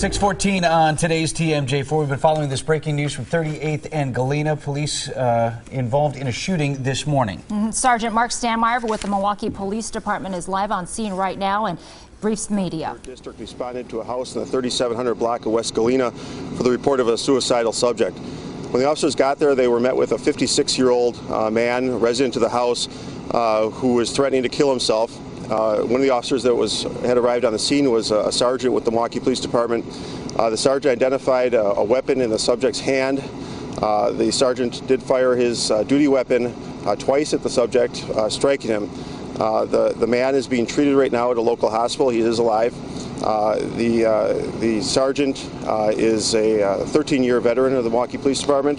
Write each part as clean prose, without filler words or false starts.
6:14 on today's TMJ4. We've been following this breaking news from 38th and Galena. Police involved in a shooting this morning. Sergeant Mark Stanmeyer with the Milwaukee Police Department is live on scene right now and briefs the media. The district responded to a house in the 3700 block of West Galena for the report of a suicidal subject. When the officers got there, they were met with a 56-year-old man, resident of the house, who was threatening to kill himself. One of the officers that had arrived on the scene was a sergeant with the Milwaukee Police Department. The sergeant identified a weapon in the subject's hand. The sergeant did fire his duty weapon twice at the subject, striking him. The man is being treated right now at a local hospital. He is alive. The sergeant is a 13-year veteran of the Milwaukee Police Department.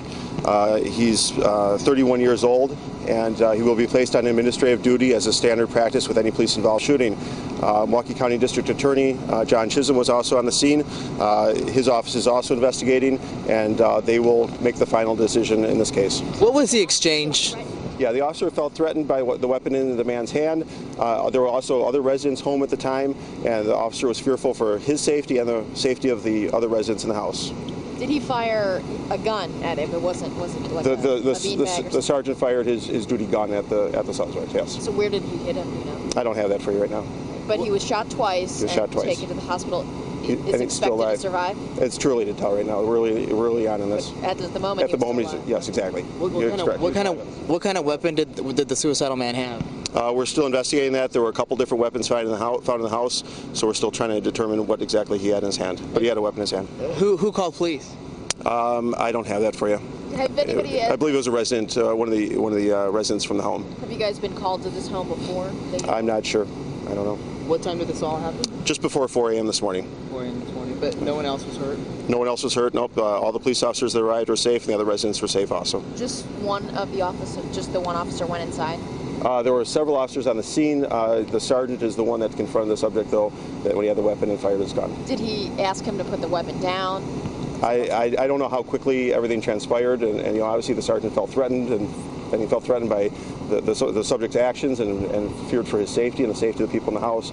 He's 31 years old, and he will be placed on administrative duty as a standard practice with any police-involved shooting. Milwaukee County District Attorney John Chisholm was also on the scene. His office is also investigating, and they will make the final decision in this case. What was the exchange? Yeah, the officer felt threatened by the weapon in the man's hand. There were also other residents home at the time, and the officer was fearful for his safety and the safety of the other residents in the house. Did he fire a gun at him? It wasn't like a beanbag the sergeant fired his duty gun at the suspect, yes. So where did he hit him, you know? I don't have that for you right now. But he was shot twice taken to the hospital. Is he expected to survive? It's too early to tell right now. We're early on in this. At the moment, yes, exactly. What kind of weapon did the suicidal man have? We're still investigating that. There were a couple different weapons found in the house, so we're still trying to determine what exactly he had in his hand. But he had a weapon in his hand. Who called police? I don't have that for you. I believe it was a resident, one of the residents from the home. Have you guys been called to this home before? I'm not sure. I don't know. What time did this all happen? Just before 4 a.m. this morning. 4 a.m. this morning, but no one else was hurt? No one else was hurt, nope. All the police officers that arrived were safe, and the other residents were safe also. Just one of the officers, just the one officer went inside? There were several officers on the scene. The sergeant is the one that confronted the subject, though, when he had the weapon and fired his gun. Did he ask him to put the weapon down? I don't know how quickly everything transpired, and obviously the sergeant felt threatened, and he felt threatened by the subject's actions and feared for his safety and the safety of the people in the house.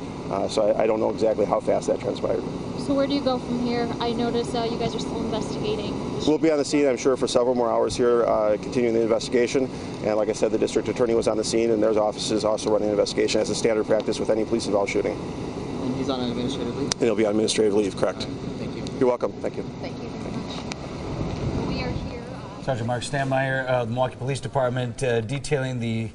So I don't know exactly how fast that transpired. So where do you go from here? I noticed you guys are still investigating. We'll be on the scene, I'm sure, for several more hours here, continuing the investigation. And like I said, the district attorney was on the scene, and their office is also running an investigation as a standard practice with any police-involved shooting. And he's on administrative leave? And he'll be on administrative leave, correct. Thank you. You're welcome. Thank you. Thank you. We are here. Sergeant Mark Stanmeyer of the Milwaukee Police Department detailing the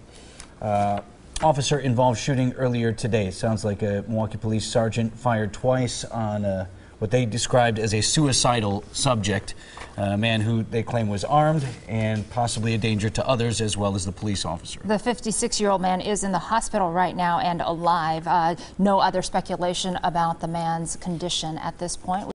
officer-involved shooting earlier today. It sounds like a Milwaukee Police sergeant fired twice on what they described as a suicidal subject, a man who they claim was armed and possibly a danger to others as well as the police officer. The 56-year-old man is in the hospital right now and alive. No other speculation about the man's condition at this point.